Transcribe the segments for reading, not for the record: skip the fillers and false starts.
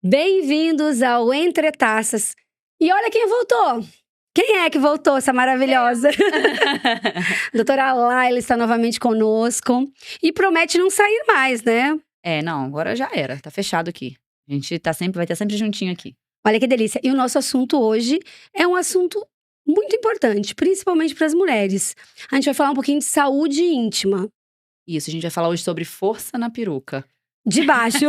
Bem-vindos ao Entre Taças. E olha quem voltou! Quem é que voltou, essa maravilhosa? Doutora Laila está novamente conosco e promete não sair mais, né? Não, agora já era, tá fechado aqui. A gente vai estar sempre juntinho aqui. Olha que delícia. E o nosso assunto hoje é um assunto muito importante, principalmente para as mulheres. A gente vai falar um pouquinho de saúde íntima. Isso, a gente vai falar hoje sobre força na peruca. De baixo.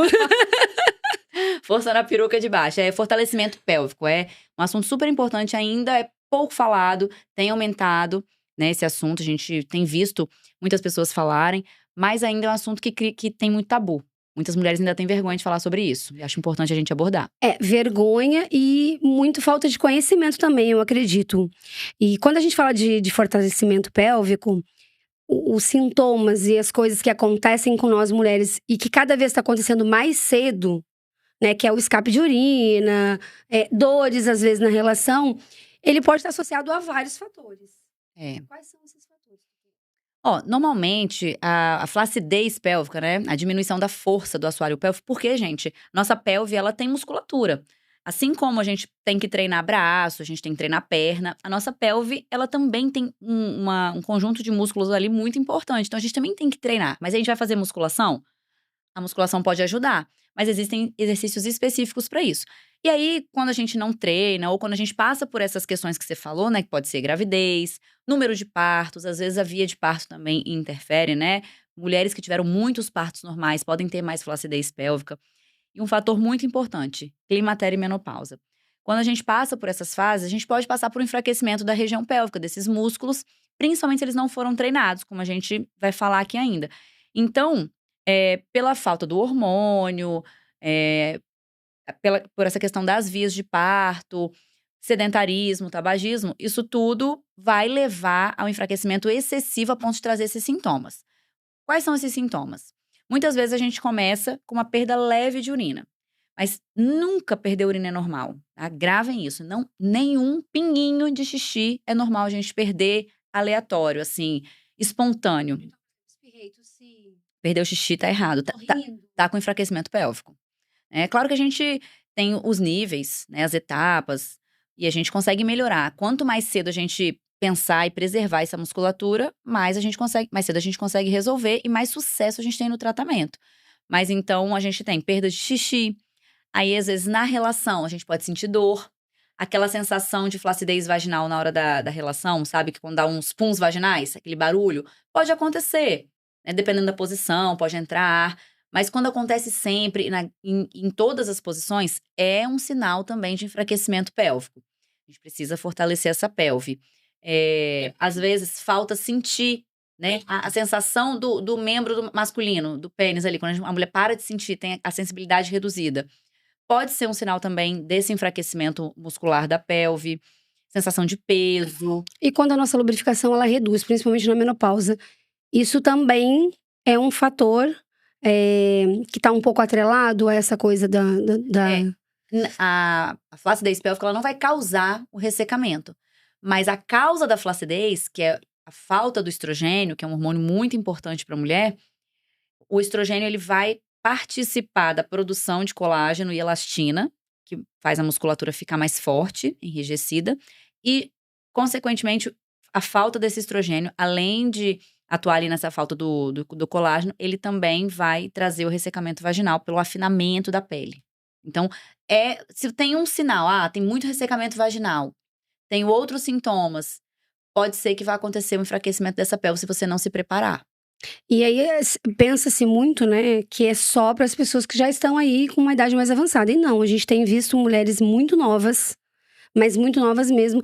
Força na peruca de baixo, é fortalecimento pélvico, é um assunto super importante ainda, é pouco falado, tem aumentado, né, esse assunto, a gente tem visto muitas pessoas falarem, mas ainda é um assunto que tem muito tabu. Muitas mulheres ainda têm vergonha de falar sobre isso, e acho importante a gente abordar. Vergonha e muito falta de conhecimento também, eu acredito. E quando a gente fala de fortalecimento pélvico, os sintomas e as coisas que acontecem com nós mulheres e que cada vez está acontecendo mais cedo, né, que é o escape de urina, dores às vezes na relação, ele pode estar associado a vários fatores. Quais são esses fatores? Normalmente, a flacidez pélvica, né, a diminuição da força do assoalho pélvico, porque, gente, nossa pelve, ela tem musculatura. Assim como a gente tem que treinar braço, a gente tem que treinar perna, a nossa pelve, ela também tem um conjunto de músculos ali muito importante. Então, a gente também tem que treinar. Mas a gente vai fazer musculação? A musculação pode ajudar, mas existem exercícios específicos para isso. E aí, quando a gente não treina, ou quando a gente passa por essas questões que você falou, né, que pode ser gravidez, número de partos, às vezes a via de parto também interfere, né? Mulheres que tiveram muitos partos normais podem ter mais flacidez pélvica. E um fator muito importante, climatério e menopausa. Quando a gente passa por essas fases, a gente pode passar por um enfraquecimento da região pélvica, desses músculos, principalmente se eles não foram treinados, como a gente vai falar aqui ainda. Então, pela falta do hormônio, por essa questão das vias de parto, sedentarismo, tabagismo, isso tudo vai levar ao enfraquecimento excessivo a ponto de trazer esses sintomas. Quais são esses sintomas? Muitas vezes a gente começa com uma perda leve de urina, mas nunca perder urina é normal, tá? Gravem isso, não, nenhum pinguinho de xixi é normal a gente perder aleatório, assim, espontâneo. Perder o xixi tá errado, tá com enfraquecimento pélvico. É claro que a gente tem os níveis, né, as etapas, e a gente consegue melhorar. Quanto mais cedo a gente pensar e preservar essa musculatura, mais cedo a gente consegue resolver e mais sucesso a gente tem no tratamento. Mas então a gente tem perda de xixi, aí às vezes na relação a gente pode sentir dor, aquela sensação de flacidez vaginal na hora da relação, sabe? Que quando dá uns puns vaginais, aquele barulho, pode acontecer, né? Dependendo da posição, pode entrar ar. Mas quando acontece sempre, em todas as posições, é um sinal também de enfraquecimento pélvico. A gente precisa fortalecer essa pelve. Às vezes, falta sentir, né, a sensação do membro masculino, do pênis ali. Quando a mulher para de sentir, tem a sensibilidade reduzida. Pode ser um sinal também desse enfraquecimento muscular da pelve, sensação de peso. E quando a nossa lubrificação, ela reduz, principalmente na menopausa, isso também é um fator que está um pouco atrelado a essa coisa A flacidez pélvica, ela não vai causar o ressecamento. Mas a causa da flacidez, que é a falta do estrogênio, que é um hormônio muito importante para a mulher, o estrogênio ele vai participar da produção de colágeno e elastina, que faz a musculatura ficar mais forte, enrijecida, e, consequentemente, a falta desse estrogênio, além de atuar ali nessa falta do colágeno, ele também vai trazer o ressecamento vaginal pelo afinamento da pele. Então, se tem um sinal, tem muito ressecamento vaginal, tem outros sintomas, pode ser que vá acontecer um enfraquecimento dessa pelve se você não se preparar. E aí pensa-se muito, né, que é só para as pessoas que já estão aí com uma idade mais avançada. E não, a gente tem visto mulheres muito novas, mas muito novas mesmo.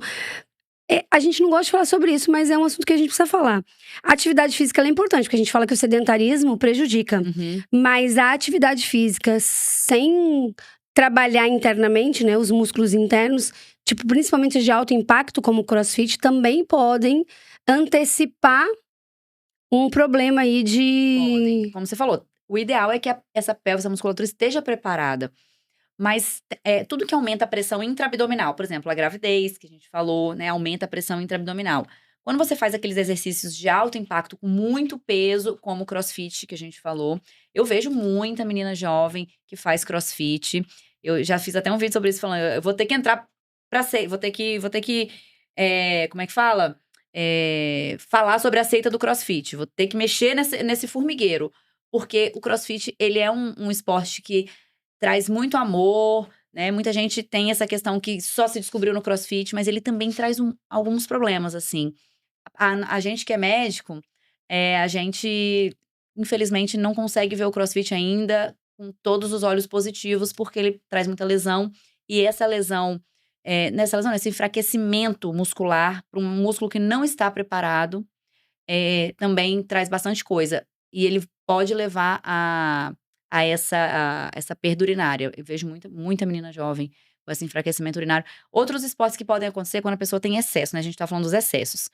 A gente não gosta de falar sobre isso, mas é um assunto que a gente precisa falar. A atividade física ela é importante, porque a gente fala que o sedentarismo prejudica. Uhum. Mas a atividade física, sem trabalhar internamente, né, os músculos internos, tipo, principalmente de alto impacto, como o crossfit, também podem antecipar um problema aí de... Como você falou, o ideal é que essa pelve, essa musculatura esteja preparada. Mas tudo que aumenta a pressão intraabdominal, por exemplo, a gravidez, que a gente falou, né, aumenta a pressão intraabdominal. Quando você faz aqueles exercícios de alto impacto com muito peso, como o crossfit, que a gente falou, eu vejo muita menina jovem que faz crossfit. Eu já fiz até um vídeo sobre isso, falando, eu vou ter que entrar pra seita, vou ter que, como é que fala? Falar sobre a seita do CrossFit, vou ter que mexer nesse formigueiro. Porque o CrossFit, ele é um esporte que traz muito amor, né? Muita gente tem essa questão que só se descobriu no CrossFit, mas ele também traz alguns problemas, assim. A gente que é médico, a gente, infelizmente, não consegue ver o CrossFit ainda com todos os olhos positivos, porque ele traz muita lesão. E essa lesão, esse enfraquecimento muscular para um músculo que não está preparado, também traz bastante coisa. E ele pode levar a essa perda urinária. Eu vejo muita menina jovem com esse enfraquecimento urinário. Outros esportes que podem acontecer quando a pessoa tem excesso, né? A gente tá falando dos excessos.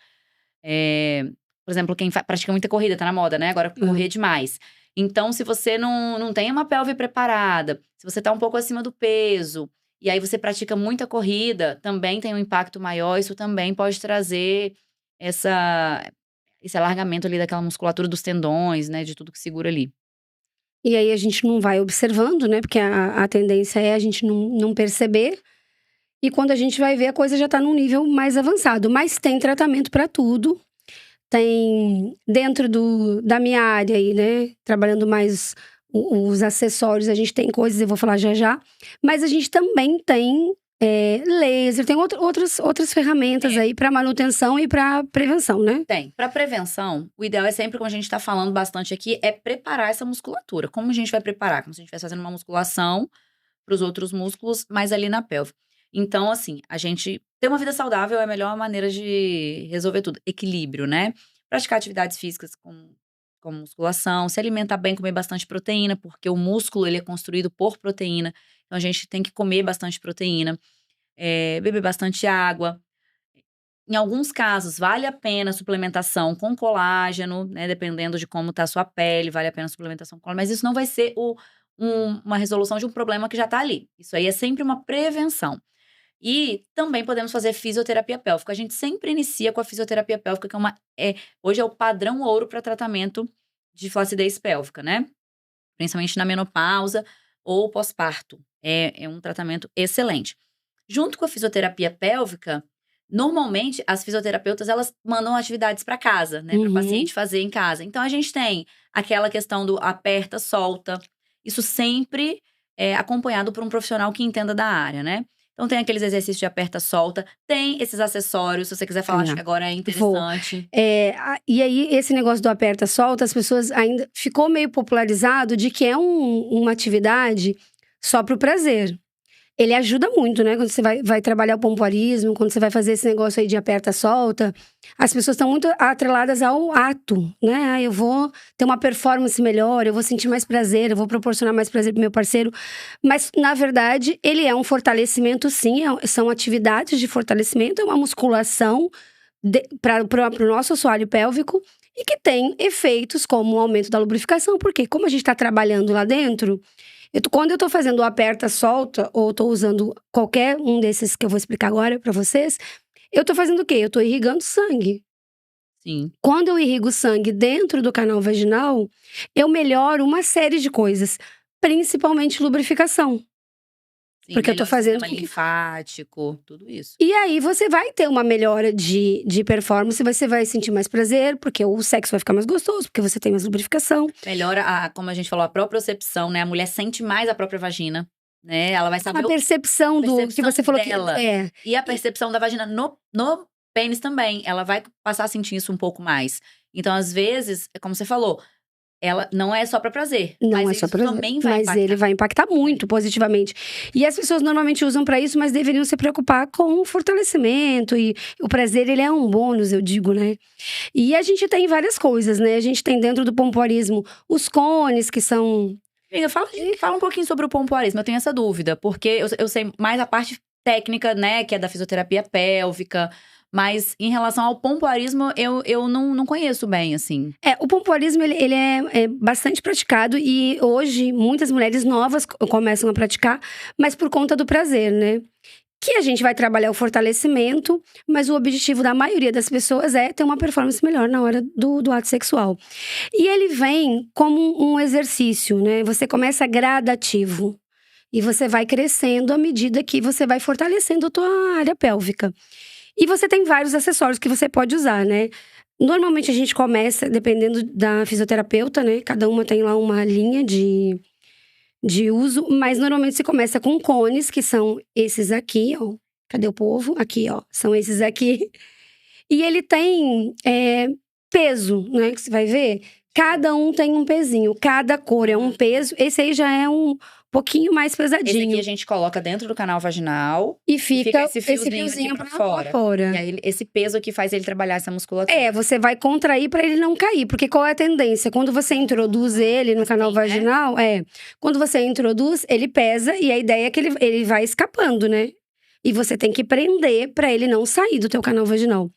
Por exemplo, quem pratica muita corrida, tá na moda, né? Agora correr demais. Então, se você não tem uma pelve preparada, se você tá um pouco acima do peso, e aí você pratica muita corrida, também tem um impacto maior, isso também pode trazer esse alargamento ali daquela musculatura dos tendões, né? De tudo que segura ali. E aí a gente não vai observando, né? Porque a tendência é a gente não perceber. E quando a gente vai ver, a coisa já tá num nível mais avançado. Mas tem tratamento para tudo. Tem dentro da minha área aí, né? Trabalhando mais os acessórios, a gente tem coisas, eu vou falar já. Mas a gente também tem laser, tem outras ferramentas aí para manutenção e para prevenção, né? Tem. Para prevenção, o ideal é sempre, como a gente tá falando bastante aqui, é preparar essa musculatura. Como a gente vai preparar? Como se a gente estivesse fazendo uma musculação para os outros músculos, mas ali na pelve. Então, assim, a gente ter uma vida saudável é a melhor maneira de resolver tudo. Equilíbrio, né? Praticar atividades físicas como musculação, se alimentar bem, comer bastante proteína, porque o músculo ele é construído por proteína. Então, a gente tem que comer bastante proteína, beber bastante água. Em alguns casos, vale a pena a suplementação com colágeno, né? Dependendo de como tá a sua pele, vale a pena a suplementação com colágeno. Mas isso não vai ser uma resolução de um problema que já tá ali. Isso aí é sempre uma prevenção. E também podemos fazer fisioterapia pélvica. A gente sempre inicia com a fisioterapia pélvica, que hoje é o padrão ouro para tratamento de flacidez pélvica, né? Principalmente na menopausa ou pós-parto. É um tratamento excelente. Junto com a fisioterapia pélvica, normalmente as fisioterapeutas elas mandam atividades para casa, né? Para o paciente fazer em casa. Então a gente tem aquela questão do aperta, solta. Isso sempre é acompanhado por um profissional que entenda da área, né? Então tem aqueles exercícios de aperta, solta. Tem esses acessórios, se você quiser falar, acho que agora é interessante. E aí, esse negócio do aperta, solta, as pessoas ainda… Ficou meio popularizado de que é uma atividade só pro prazer. Ele ajuda muito, né? Quando você vai trabalhar o pompoarismo, quando você vai fazer esse negócio aí de aperta, solta. As pessoas estão muito atreladas ao ato, né? Eu vou ter uma performance melhor, eu vou sentir mais prazer, eu vou proporcionar mais prazer pro meu parceiro. Mas, na verdade, ele é um fortalecimento, sim. São atividades de fortalecimento, é uma musculação para o nosso assoalho pélvico. E que tem efeitos como o aumento da lubrificação. Porque como a gente está trabalhando lá dentro… Quando eu tô fazendo o aperta, solta, ou tô usando qualquer um desses que eu vou explicar agora pra vocês, eu tô fazendo o quê? Eu tô irrigando sangue. Sim. Quando eu irrigo sangue dentro do canal vaginal, eu melhoro uma série de coisas, principalmente lubrificação. Sim, porque eu tô fazendo sistema linfático, tudo isso. E aí você vai ter uma melhora de performance, você vai sentir mais prazer, porque o sexo vai ficar mais gostoso, porque você tem mais lubrificação. Melhora, como a gente falou, a propriocepção, né? A mulher sente mais a própria vagina, né? Ela vai saber A percepção do que você falou dela. que E a percepção da vagina no pênis também. Ela vai passar a sentir isso um pouco mais. Então, às vezes, como você falou, ela não é só para prazer. Não é só pra prazer. Também vai mas impactar. ele vai impactar muito positivamente. E as pessoas normalmente usam para isso, mas deveriam se preocupar com o fortalecimento. E o prazer, ele é um bônus, eu digo, né? E a gente tem várias coisas, né? A gente tem dentro do pompoarismo os cones, que são… Amiga, fala um pouquinho sobre o pompoarismo. Eu tenho essa dúvida, porque eu sei mais a parte técnica, né? Que é da fisioterapia pélvica. Mas em relação ao pompoarismo, eu não conheço bem, assim. O pompoarismo, ele é bastante praticado. E hoje, muitas mulheres novas começam a praticar, mas por conta do prazer, né? Que a gente vai trabalhar o fortalecimento, mas o objetivo da maioria das pessoas é ter uma performance melhor na hora do ato sexual. E ele vem como um exercício, né? Você começa gradativo. E você vai crescendo à medida que você vai fortalecendo a tua área pélvica. E você tem vários acessórios que você pode usar, né? Normalmente a gente começa, dependendo da fisioterapeuta, né? Cada uma tem lá uma linha de uso, mas normalmente se começa com cones, que são esses aqui, ó. Cadê o povo? Aqui, ó. São esses aqui. E ele tem peso, né? Que você vai ver. Cada um tem um pezinho. Cada cor é um peso. Esse aí já é um pouquinho mais pesadinho. Esse aqui a gente coloca dentro do canal vaginal. E fica esse fiozinho pra fora. fora. E aí, esse peso aqui faz ele trabalhar essa musculatura. Você vai contrair pra ele não cair. Porque qual é a tendência? Quando você introduz ele no canal vaginal, quando você introduz, ele pesa e a ideia é que ele vai escapando, né? E você tem que prender pra ele não sair do teu canal vaginal.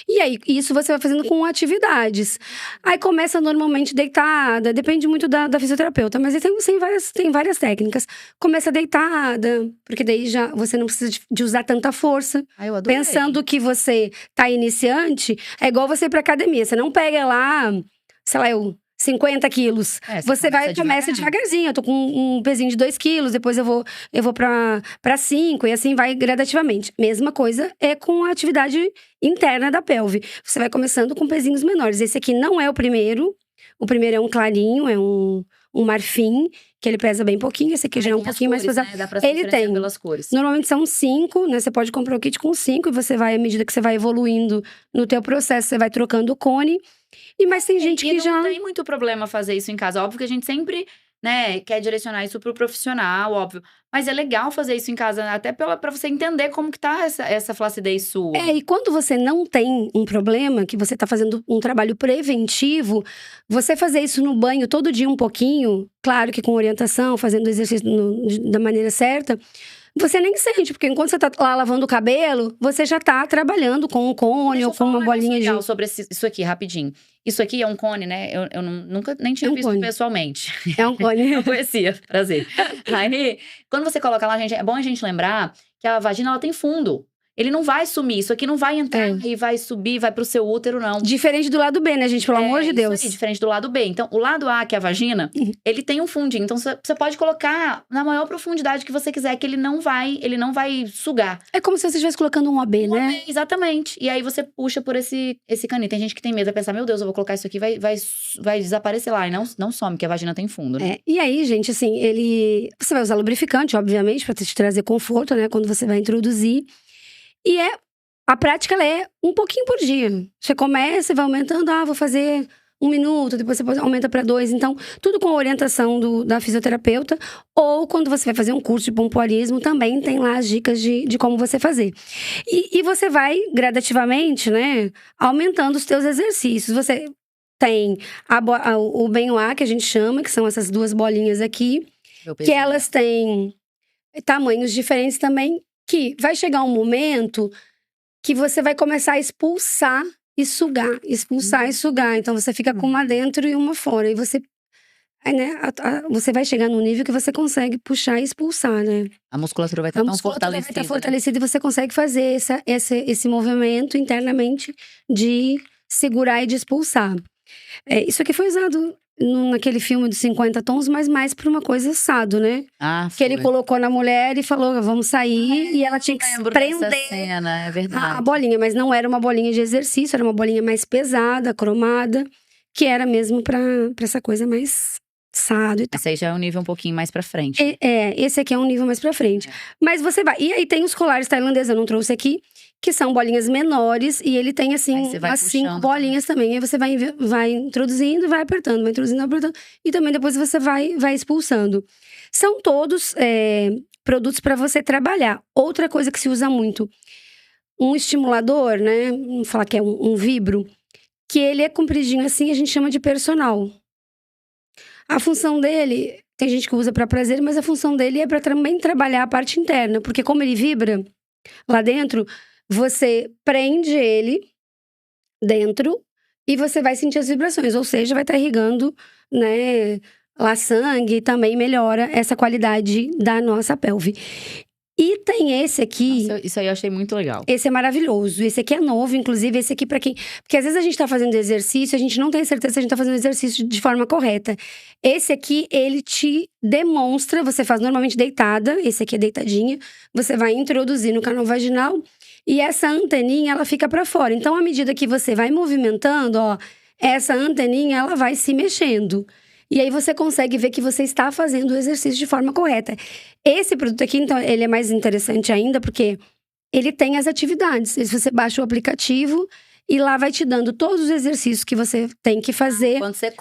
E aí, isso você vai fazendo com atividades. Aí começa normalmente deitada, depende muito da fisioterapeuta, mas tem várias técnicas. Começa deitada, porque daí já você não precisa de usar tanta força. Eu adorei. Pensando que você tá iniciante, é igual você ir pra academia. Você não pega lá, sei lá, 50 quilos. Você começa devagarzinho. Eu tô com um pezinho de 2 quilos, depois eu vou pra 5, e assim vai gradativamente. Mesma coisa é com a atividade interna da pelve. Você vai começando com pezinhos menores. Esse aqui não é o primeiro. O primeiro é um clarinho, é um marfim, que ele pesa bem pouquinho. Esse aqui já é um pouquinho mais pesado. Né? Dá pra se ele tem pelas cores. Normalmente são 5, né? Você pode comprar o kit com 5 e você vai, à medida que você vai evoluindo no teu processo, você vai trocando o cone. Mas tem gente que não tem muito problema fazer isso em casa. Óbvio que a gente sempre, né, quer direcionar isso pro profissional, óbvio. Mas é legal fazer isso em casa, até pra você entender como que tá essa flacidez sua. E quando você não tem um problema, que você tá fazendo um trabalho preventivo, você fazer isso no banho todo dia um pouquinho, claro que com orientação, fazendo o exercício da maneira certa, você nem sente, porque enquanto você tá lá lavando o cabelo, você já tá trabalhando com um cone ou com uma bolinha de… legal sobre isso aqui, rapidinho. Isso aqui é um cone, né? Eu nunca nem tinha visto pessoalmente. É um cone. Não conhecia, prazer. Aí, quando você coloca lá, gente, é bom a gente lembrar que a vagina, ela tem fundo. Ele não vai sumir, isso aqui não vai entrar e vai subir, vai pro seu útero, não. Diferente do lado B, né, gente? Pelo amor de Deus. Isso aí, diferente do lado B. Então, o lado A, que é a vagina, ele tem um fundinho. Então, você pode colocar na maior profundidade que você quiser, que ele não vai sugar. É como se você estivesse colocando um AB, né? Exatamente. E aí, você puxa por esse caninho. Tem gente que tem medo, vai pensar, meu Deus, eu vou colocar isso aqui, vai desaparecer lá. E não some, porque a vagina tem fundo, né? E aí, gente, assim, você vai usar lubrificante, obviamente, pra te trazer conforto, né? Quando você vai introduzir. E a prática, ela é um pouquinho por dia. Você começa e vai aumentando, vou fazer 1 minuto, depois você aumenta para 2. Então, tudo com a orientação da fisioterapeuta. Ou quando você vai fazer um curso de pompoarismo, também tem lá as dicas de como você fazer. E você vai gradativamente, né, aumentando os teus exercícios. Você tem o Benoit, que a gente chama, que são essas 2 bolinhas aqui, que elas têm tamanhos diferentes também, que vai chegar um momento que você vai começar a expulsar e sugar. Expulsar e sugar. Então, você fica com uma dentro e uma fora. E você, né, você vai chegar num nível que você consegue puxar e expulsar, né? A musculatura vai estar tão fortalecida. Vai estar fortalecida, né? E você consegue fazer esse movimento internamente de segurar e de expulsar. Isso aqui foi usado naquele filme dos 50 tons, mas mais pra uma coisa assado, né? Que ele colocou na mulher e falou, vamos sair. E ela tinha que prender cena, é verdade. a bolinha. Mas não era uma bolinha de exercício, era uma bolinha mais pesada, cromada. Que era mesmo pra essa coisa mais assado e tal. Esse aí já é um nível um pouquinho mais pra frente. Esse aqui é um nível mais pra frente. Mas você vai… E aí tem os colares tailandeses, eu não trouxe aqui. Que são bolinhas menores e ele tem assim, umas 5 bolinhas também. Aí você vai introduzindo e vai apertando, vai introduzindo e apertando. E também depois você vai expulsando. São todos produtos para você trabalhar. Outra coisa que se usa muito, um estimulador, né? Vamos falar que é um vibro, que ele é compridinho assim, a gente chama de personal. A função dele, tem gente que usa para prazer, mas a função dele é para também trabalhar a parte interna. Porque como ele vibra lá dentro… Você prende ele dentro e você vai sentir as vibrações. Ou seja, vai estar irrigando, né, lá sangue e também melhora essa qualidade da nossa pelve. E tem esse aqui… Nossa, isso aí eu achei muito legal. Esse é maravilhoso. Esse aqui é novo, inclusive. Esse aqui pra quem… Porque às vezes a gente tá fazendo exercício, a gente não tem certeza se a gente tá fazendo exercício de forma correta. Esse aqui, ele te demonstra… Você faz normalmente deitada. Esse aqui é deitadinha. Você vai introduzir no canal vaginal. E essa anteninha, ela fica pra fora. Então, à medida que você vai movimentando, ó… Essa anteninha, ela vai se mexendo. E aí você consegue ver que você está fazendo o exercício de forma correta. Esse produto aqui, então, ele é mais interessante ainda porque ele tem as atividades. Você baixa o aplicativo e lá vai te dando todos os exercícios que você tem que fazer. Quando você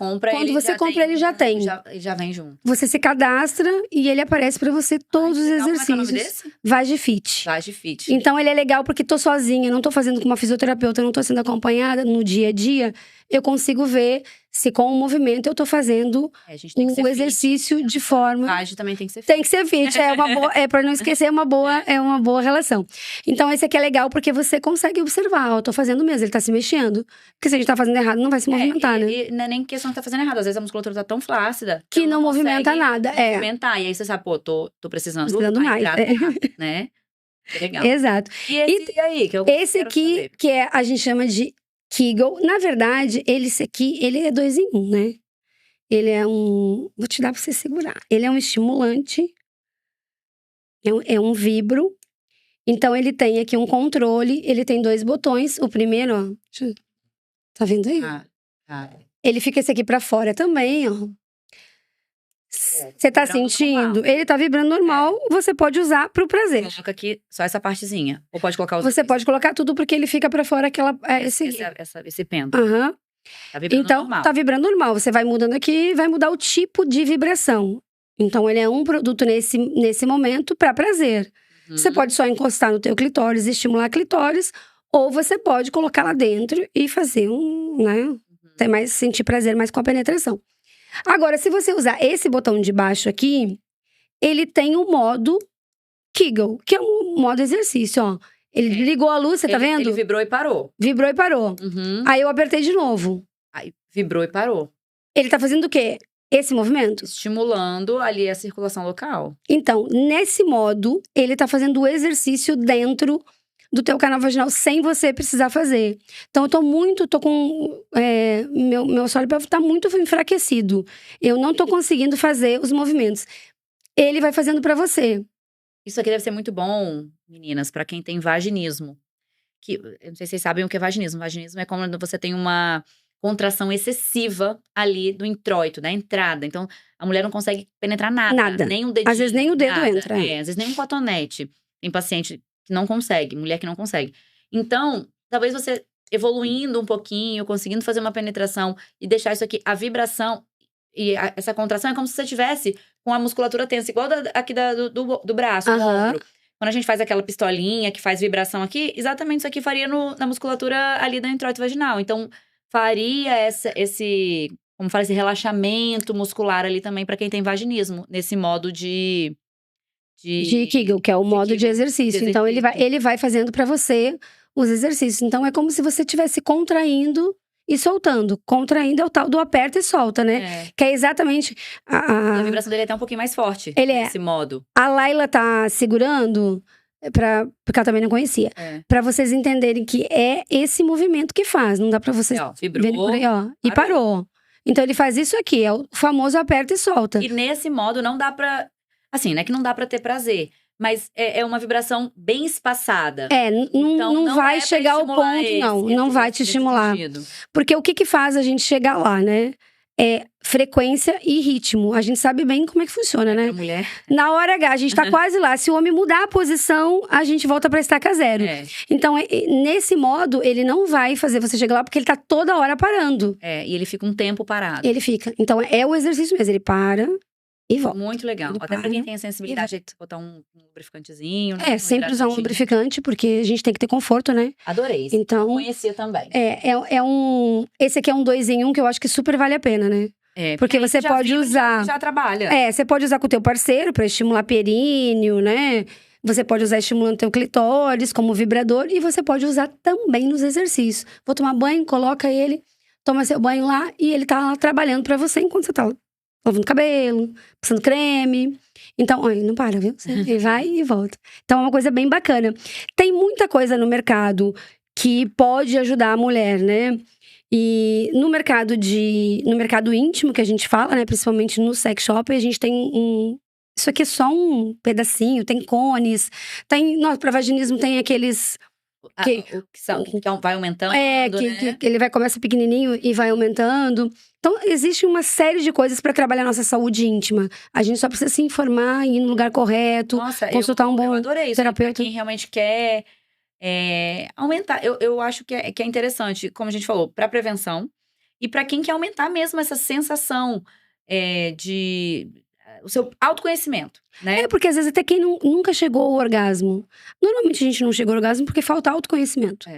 compra, ele já tem. Já vem junto. Você se cadastra e ele aparece pra você todos os legal. exercícios. Como é que é o nome desse? Vagifit. Vagifit. Então, ele é legal porque tô sozinha, não tô fazendo com uma fisioterapeuta, não tô sendo acompanhada no dia a dia. Eu consigo ver se com o movimento eu tô fazendo A gente tem que ser o exercício fit, de forma… Vag também tem que ser fit. Tem que ser fit, pra não esquecer, é uma boa relação. Então, esse aqui é legal porque você consegue observar, ó, eu tô fazendo mesmo, ele tá se mexendo. Porque se a gente tá fazendo errado, não vai se movimentar, né? E não é nem questão de tá fazendo errado, às vezes a musculatura tá tão flácida Que não movimenta nada, movimentar. E aí você sabe, pô, tô precisando mais, né? Legal. Exato. E esse aí, que eu Esse quero aqui, saber. que a gente chama de Kegel, na verdade, esse aqui, ele é 2 em 1, né? Ele é vou te dar pra você segurar. Ele é um estimulante, é um vibro. Então, ele tem aqui um controle, ele tem 2 botões. O primeiro, ó, tá vendo aí? Ele fica esse aqui pra fora também, ó. Você tá sentindo? Normal. Ele tá vibrando normal, você pode usar pro prazer. Coloca aqui só essa partezinha. Ou pode colocar os Você pode colocar tudo porque ele fica pra fora esse pêndulo. Aham. Tá vibrando Então, normal. tá vibrando normal. Você vai mudando aqui, vai mudar o tipo de vibração. Então, ele é um produto nesse momento pra prazer. Você pode só encostar no teu clitóris e estimular a clitóris, ou você pode colocar lá dentro e fazer né? Ter mais, sentir prazer mais com a penetração. Agora, se você usar esse botão de baixo aqui, ele tem o modo Kegel, que é um modo exercício, ó. Ele ligou a luz, você tá vendo? Ele vibrou e parou. Vibrou e parou. Aí eu apertei de novo. Aí vibrou e parou. Ele tá fazendo o quê? Esse movimento? Estimulando ali a circulação local. Então, nesse modo, ele tá fazendo o exercício dentro do teu canal vaginal sem você precisar fazer. Então, eu tô com… meu solo pélvico tá muito enfraquecido. Eu não tô conseguindo fazer os movimentos. Ele vai fazendo pra você. Isso aqui deve ser muito bom, meninas, pra quem tem vaginismo. Eu não sei se vocês sabem o que é vaginismo. Vaginismo é quando você tem uma contração excessiva ali do introito, da entrada. Então, a mulher não consegue penetrar nada. Nem um dedinho. Às vezes nem o dedo nada. entra. Às vezes nem um cotonete. Tem paciente que não consegue, mulher que não consegue. Então, talvez você evoluindo um pouquinho, conseguindo fazer uma penetração e deixar isso aqui, a vibração e essa contração é como se você tivesse com a musculatura tensa, igual aqui do braço, do ombro. Quando a gente faz aquela pistolinha que faz vibração aqui, exatamente isso aqui faria na musculatura ali do introito vaginal. Então, faria esse relaxamento muscular ali também pra quem tem vaginismo, nesse modo de Kegel, que é o modo de exercício. Então, ele vai fazendo pra você os exercícios. Então, é como se você estivesse contraindo e soltando. Contraindo é o tal do aperta e solta, né? Que é exatamente… A vibração dele é até um pouquinho mais forte, nesse modo. A Laila tá segurando, porque ela também não conhecia. Pra vocês entenderem que é esse movimento que faz. Não dá pra vocês… Vibrou, por aí, ó. E parou. Então, ele faz isso aqui, é o famoso aperta e solta. E nesse modo, não dá pra… Assim, não é que não dá pra ter prazer, mas é uma vibração bem espaçada. Então, não vai chegar ao ponto, não vai te estimular. Porque o que faz a gente chegar lá, né? É frequência e ritmo. A gente sabe bem como é que funciona, né? Mulher. Na hora H, a gente tá quase lá. Se o homem mudar a posição, a gente volta pra estaca zero. Então, nesse modo, ele não vai fazer você chegar lá, porque ele tá toda hora parando. E ele fica um tempo parado. Ele fica. Então, é o exercício mesmo. Ele para… e volta. Muito legal. Até pra quem tem a sensibilidade de botar um lubrificantezinho. Sempre usar um lubrificante, porque a gente tem que ter conforto, né? Adorei. Então, eu conhecia também. Esse aqui é um 2 em 1 que eu acho que super vale a pena, né? Porque você pode usar… Já trabalha. Você pode usar com o teu parceiro pra estimular períneo, né? Você pode usar estimulando teu clitóris como vibrador. E você pode usar também nos exercícios. Vou tomar banho, coloca ele, toma seu banho lá. E ele tá lá trabalhando pra você enquanto você tá lavando cabelo, passando creme. Então, olha, não para, viu? Ele vai e volta. Então, é uma coisa bem bacana. Tem muita coisa no mercado que pode ajudar a mulher, né? E no mercado íntimo que a gente fala, né? Principalmente no sex shop, a gente tem isso aqui é só um pedacinho, tem cones, para vaginismo tem aqueles que vai aumentando, né? que ele começa pequenininho e vai aumentando. Então, existe uma série de coisas para trabalhar a nossa saúde íntima. A gente só precisa se informar, ir no lugar correto, consultar um bom eu adorei isso, terapeuta. Pra quem realmente quer aumentar. Eu acho que é interessante, como a gente falou, para prevenção e para quem quer aumentar mesmo essa sensação de o seu autoconhecimento, né? Porque às vezes até quem nunca chegou ao orgasmo. Normalmente a gente não chegou ao orgasmo porque falta autoconhecimento.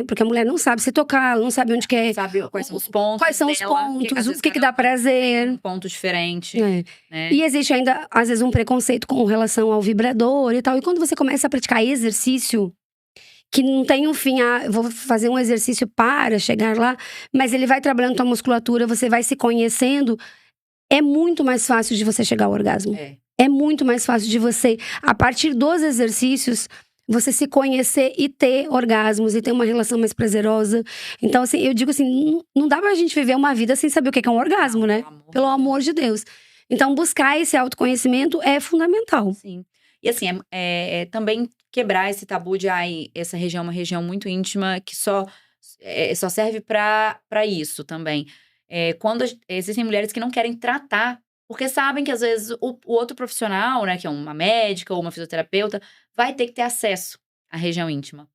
Porque a mulher não sabe se tocar, ela não sabe onde quer. Sabe quais são os pontos. Quais são os pontos, o que dá prazer. Um ponto diferente. Né? E existe ainda, às vezes, um preconceito com relação ao vibrador e tal. E quando você começa a praticar exercício, que não tem um fim, vou fazer um exercício para chegar lá, mas ele vai trabalhando tua musculatura, você vai se conhecendo, é muito mais fácil de você chegar ao orgasmo. É muito mais fácil de você, a partir dos exercícios, você se conhecer e ter orgasmos e ter uma relação mais prazerosa. Então, assim, eu digo assim, não dá pra gente viver uma vida sem saber o que é um orgasmo, né? Pelo amor de Deus. Então, buscar esse autoconhecimento é fundamental. Sim. E assim, também quebrar esse tabu de, essa região é uma região muito íntima que só serve pra isso também. Quando existem mulheres que não querem tratar, porque sabem que às vezes o outro profissional, né, que é uma médica ou uma fisioterapeuta, vai ter que ter acesso à região íntima.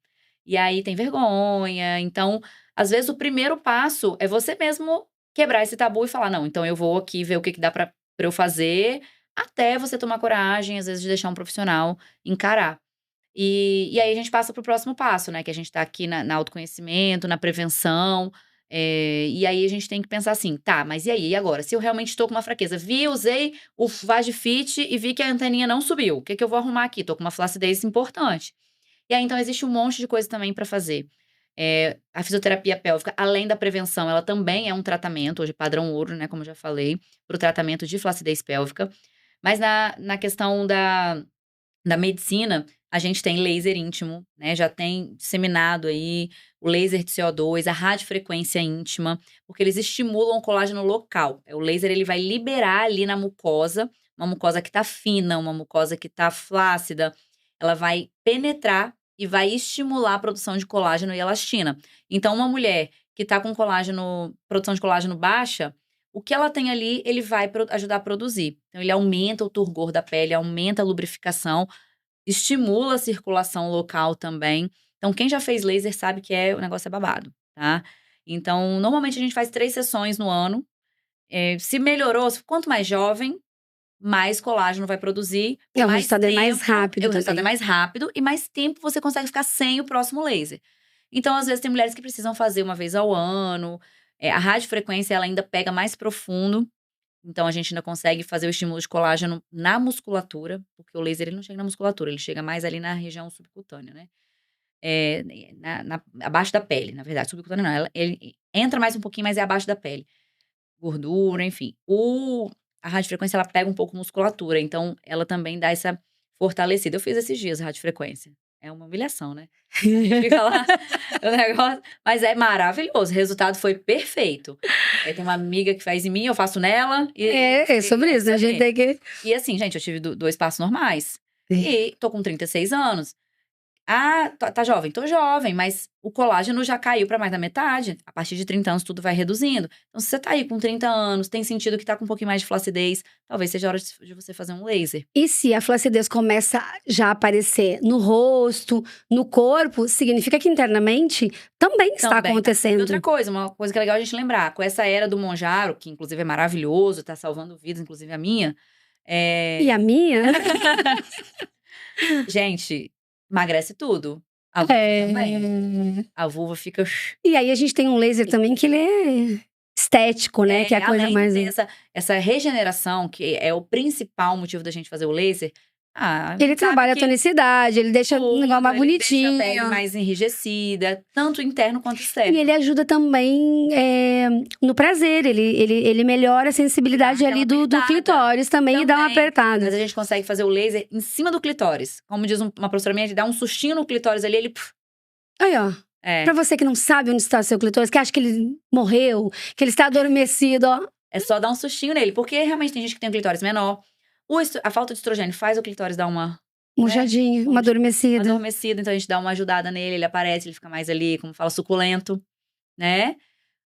E aí tem vergonha. Então, às vezes o primeiro passo é você mesmo quebrar esse tabu e falar, não, então eu vou aqui ver o que dá pra eu fazer, até você tomar coragem, às vezes, de deixar um profissional encarar. E aí a gente passa pro próximo passo, né? Que a gente tá aqui na autoconhecimento, na prevenção. E aí a gente tem que pensar assim, tá, mas e aí, e agora? Se eu realmente estou com uma fraqueza, usei o VagiFit e vi que a anteninha não subiu. O que eu vou arrumar aqui? Tô com uma flacidez importante. E aí, então, existe um monte de coisa também pra fazer. A fisioterapia pélvica, além da prevenção, ela também é um tratamento, hoje padrão ouro, né? Como eu já falei, pro tratamento de flacidez pélvica. Mas na questão da medicina, a gente tem laser íntimo, né? Já tem disseminado aí o laser de CO2, a radiofrequência íntima, porque eles estimulam o colágeno local. O laser, ele vai liberar ali na mucosa, uma mucosa que tá fina, uma mucosa que tá flácida, ela vai penetrar e vai estimular a produção de colágeno e elastina. Então, uma mulher que tá com produção de colágeno baixa, o que ela tem ali, ele vai ajudar a produzir. Então, ele aumenta o turgor da pele, aumenta a lubrificação, estimula a circulação local também. Então, quem já fez laser sabe que o negócio é babado, tá? Então, normalmente a gente faz 3 sessões no ano. Se melhorou, quanto mais jovem, mais colágeno vai produzir. O resultado é mais rápido. O resultado é mais rápido e mais tempo você consegue ficar sem o próximo laser. Então, às vezes, tem mulheres que precisam fazer uma vez ao ano. A radiofrequência, ela ainda pega mais profundo. Então, a gente ainda consegue fazer o estímulo de colágeno na musculatura, porque o laser ele não chega na musculatura, ele chega mais ali na região subcutânea, né? Abaixo da pele, na verdade. Subcutânea não, ele entra mais um pouquinho, mas é abaixo da pele. Gordura, enfim. A radiofrequência, ela pega um pouco musculatura, então ela também dá essa fortalecida. Eu fiz esses dias a radiofrequência. É uma humilhação, né? Fica lá o negócio. Mas é maravilhoso. O resultado foi perfeito. Tem uma amiga que faz em mim, eu faço nela. É sobre isso, né? A gente tem que... E assim, gente, eu tive 2 passos normais. E tô com 36 anos. Tá jovem? Tô jovem, mas o colágeno já caiu pra mais da metade. A partir de 30 anos, tudo vai reduzindo. Então, se você tá aí com 30 anos, tem sentido que tá com um pouquinho mais de flacidez, talvez seja a hora de você fazer um laser. E se a flacidez começa já a aparecer no rosto, no corpo, significa que internamente também está acontecendo. E outra coisa, uma coisa que é legal a gente lembrar, com essa era do Monjaro, que inclusive é maravilhoso, tá salvando vidas, inclusive a minha. E a minha? Gente, emagrece tudo. A vulva também. A vulva fica... E aí a gente tem um laser também que ele é estético, né? Que é a coisa mais... Essa regeneração, que é o principal motivo da gente fazer o laser, Ele trabalha a tonicidade, ele deixa o negócio mais bonitinho. Ele deixa a pele mais enrijecida, tanto interno quanto externo. E ele ajuda também no prazer, ele melhora a sensibilidade ali do clitóris também e dá uma apertada. Mas a gente consegue fazer o laser em cima do clitóris. Como diz uma professora minha, ele dá um sustinho no clitóris ali, ele… Aí, ó. Pra você que não sabe onde está o seu clitóris, que acha que ele morreu, que ele está adormecido, ó. É só dar um sustinho nele, porque realmente tem gente que tem um clitóris menor. A falta de estrogênio faz o clitóris dar uma… murchadinha, uma adormecida. Então a gente dá uma ajudada nele, ele aparece, ele fica mais ali, como fala, suculento, né?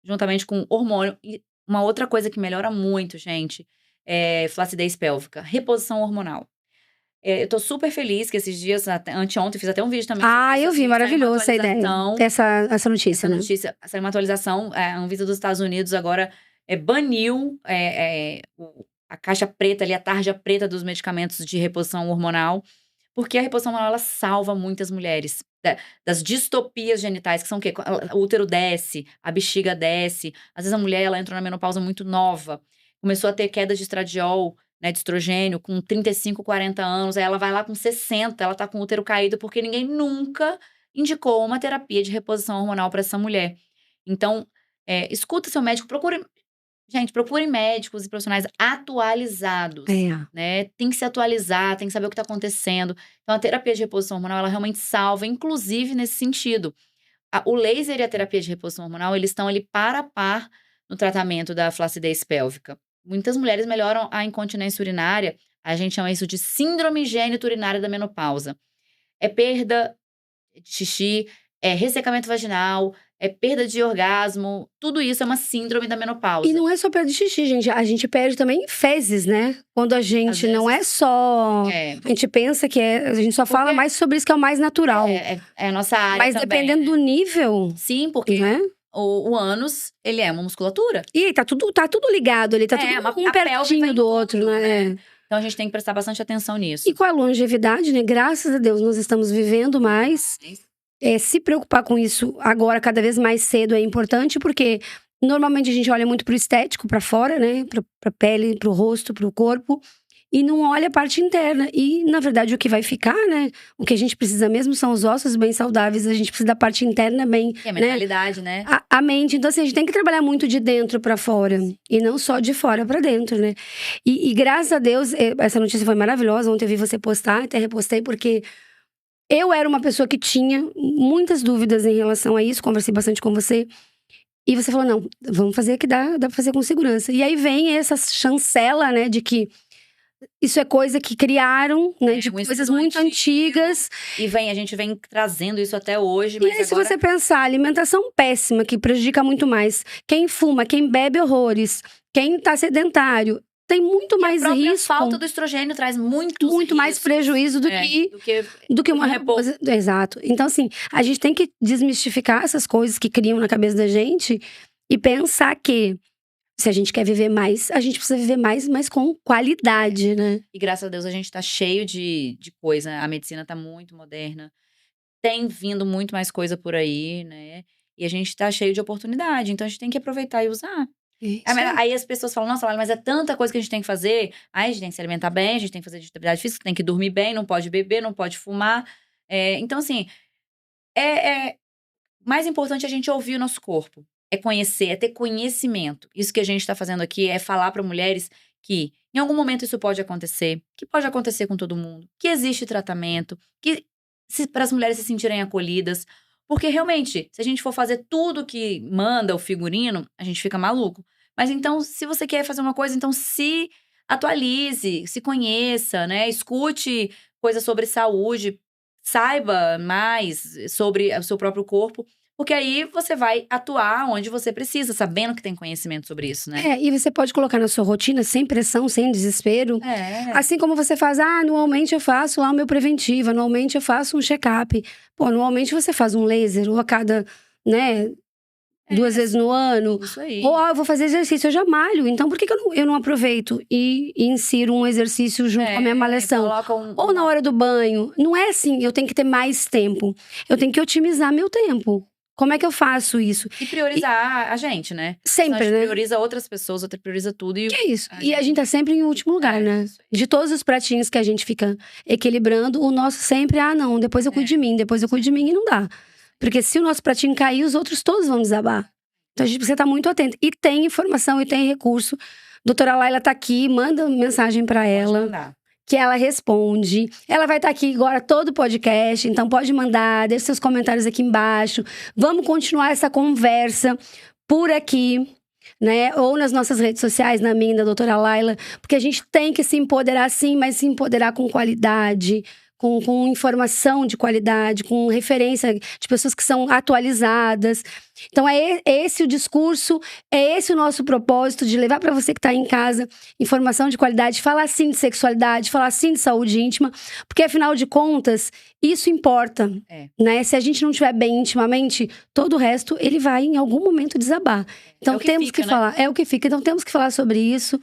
Juntamente com hormônio. E uma outra coisa que melhora muito, gente, é flacidez pélvica, reposição hormonal. Eu tô super feliz que esses dias, anteontem, fiz até um vídeo também. Eu vi, maravilhoso essa ideia, essa notícia, né? Essa uma atualização, a Anvisa dos Estados Unidos agora baniu a caixa preta ali, a tarja preta dos medicamentos de reposição hormonal, porque a reposição hormonal, ela salva muitas mulheres das distopias genitais, que são o quê? O útero desce, a bexiga desce. Às vezes a mulher, ela entrou na menopausa muito nova, começou a ter queda de estradiol, né, de estrogênio, com 35, 40 anos, aí ela vai lá com 60, ela tá com o útero caído, porque ninguém nunca indicou uma terapia de reposição hormonal para essa mulher. Então, escuta seu médico, procure médicos e profissionais atualizados, né? Tem que se atualizar, tem que saber o que está acontecendo. Então, a terapia de reposição hormonal, ela realmente salva, inclusive nesse sentido. O laser e a terapia de reposição hormonal, eles estão ali par a par no tratamento da flacidez pélvica. Muitas mulheres melhoram a incontinência urinária, a gente chama isso de síndrome gênito-urinária da menopausa. É perda de xixi, é ressecamento vaginal, é perda de orgasmo, tudo isso é uma síndrome da menopausa. E não é só perda de xixi, gente. A gente perde também fezes, né? Quando a gente não é só… A gente pensa que a gente só fala mais sobre isso, que é o mais natural. É a nossa área. Mas também, dependendo do nível… Sim, porque o ânus, ele é uma musculatura. E tá tudo ligado ali, tá tudo um pertinho do outro, né? Então a gente tem que prestar bastante atenção nisso. E com a longevidade, né? Graças a Deus, nós estamos vivendo mais. Se preocupar com isso agora, cada vez mais cedo, é importante, porque normalmente a gente olha muito pro estético, pra fora, né? Pra pele, pro rosto, pro corpo, e não olha a parte interna. E, na verdade, o que vai ficar, né? O que a gente precisa mesmo são os ossos bem saudáveis, a gente precisa da parte interna bem… E a mentalidade, né? A mente. Então, assim, a gente tem que trabalhar muito de dentro pra fora, e não só de fora pra dentro, né? E graças a Deus, essa notícia foi maravilhosa. Ontem eu vi você postar, até repostei, porque… eu era uma pessoa que tinha muitas dúvidas em relação a isso, conversei bastante com você. E você falou, não, vamos fazer que dá pra fazer com segurança. E aí vem essa chancela, né, de que isso é coisa que criaram, né, de coisas muito antigas. E a gente vem trazendo isso até hoje. Mas e aí, se você pensar, alimentação péssima, que prejudica muito mais. Quem fuma, quem bebe horrores, quem tá sedentário… tem muito mais risco. A falta do estrogênio traz muito mais prejuízo do que uma repouso. Exato. Então, assim, a gente tem que desmistificar essas coisas que criam na cabeça da gente e pensar que se a gente quer viver mais, a gente precisa viver mais, mas com qualidade, né? E graças a Deus a gente tá cheio de coisa. A medicina tá muito moderna. Tem vindo muito mais coisa por aí, né? E a gente tá cheio de oportunidade. Então, a gente tem que aproveitar e usar. Aí as pessoas falam, nossa, mas é tanta coisa que a gente tem que fazer. Aí a gente tem que se alimentar bem, a gente tem que fazer atividade física, tem que dormir bem, não pode beber, não pode fumar. Então, assim, mais importante é a gente ouvir o nosso corpo. É conhecer, é ter conhecimento. Isso que a gente tá fazendo aqui é falar para mulheres que em algum momento isso pode acontecer, que pode acontecer com todo mundo, que existe tratamento, que para as mulheres se sentirem acolhidas. Porque, realmente, se a gente for fazer tudo que manda o figurino, a gente fica maluco. Mas, então, se você quer fazer uma coisa, então se atualize, se conheça, né? Escute coisas sobre saúde, saiba mais sobre o seu próprio corpo. Porque aí você vai atuar onde você precisa, sabendo que tem conhecimento sobre isso, né? E você pode colocar na sua rotina sem pressão, sem desespero. Assim como você faz, anualmente eu faço lá o meu preventivo, anualmente eu faço um check-up. Pô, anualmente você faz um laser, ou a cada, né, 2 vezes no ano. Isso aí. Ou, eu vou fazer exercício, eu já malho. Então, por que eu não aproveito e insiro um exercício junto com a minha malhação? Ou na hora do banho. Não é assim, eu tenho que ter mais tempo. Eu tenho que otimizar meu tempo. Como é que eu faço isso? E priorizar a gente, né? Sempre, Senão a gente né? prioriza outras pessoas, outra prioriza tudo. E Que é isso. E a gente tá sempre em último lugar, né? isso aí. De todos os pratinhos que a gente fica equilibrando, o nosso sempre, não, depois eu cuido de mim, depois eu cuido de mim, e não dá. Porque se o nosso pratinho cair, os outros todos vão desabar. Então a gente precisa estar muito atento. E tem informação e tem recurso. Doutora Laila tá aqui, manda mensagem pra Pode ela, mandar. que ela responde. Ela vai estar aqui agora todo o podcast, então pode mandar, deixe seus comentários aqui embaixo. Vamos continuar essa conversa por aqui, né? Ou nas nossas redes sociais, na minha e da doutora Laila, porque a gente tem que se empoderar sim, mas se empoderar com qualidade, com informação de qualidade, com referência de pessoas que são atualizadas. Então é esse o discurso, é esse o nosso propósito de levar para você que está em casa informação de qualidade, falar sim de sexualidade, falar sim de saúde íntima, porque afinal de contas, isso importa, né? Se a gente não estiver bem intimamente, todo o resto ele vai em algum momento desabar. Então temos que falar, é o que fica, então temos que falar sobre isso.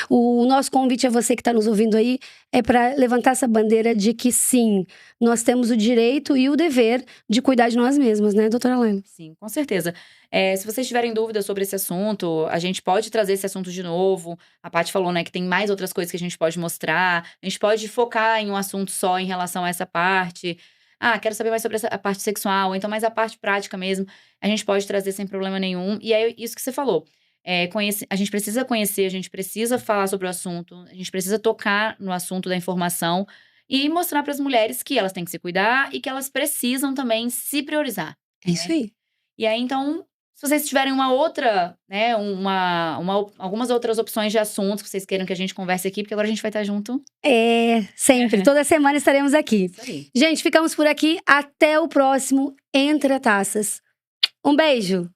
O nosso convite a você que está nos ouvindo aí é para levantar essa bandeira de que sim, nós temos o direito e o dever de cuidar de nós mesmas, né, doutora Laila? Sim, com certeza. Se vocês tiverem dúvidas sobre esse assunto, a gente pode trazer esse assunto de novo. A Paty falou, né, que tem mais outras coisas que a gente pode mostrar. A gente pode focar em um assunto só em relação a essa parte. Quero saber mais sobre a parte sexual, então mais a parte prática mesmo. A gente pode trazer sem problema nenhum. E é isso que você falou. A gente precisa conhecer, a gente precisa falar sobre o assunto, a gente precisa tocar no assunto da informação e mostrar para as mulheres que elas têm que se cuidar e que elas precisam também se priorizar. É isso aí. E aí, então, se vocês tiverem uma outra, né, algumas outras opções de assuntos que vocês queiram que a gente converse aqui, porque agora a gente vai estar junto. Sempre. Toda semana estaremos aqui. Isso aí. Gente, ficamos por aqui. Até o próximo Entre Taças. Um beijo!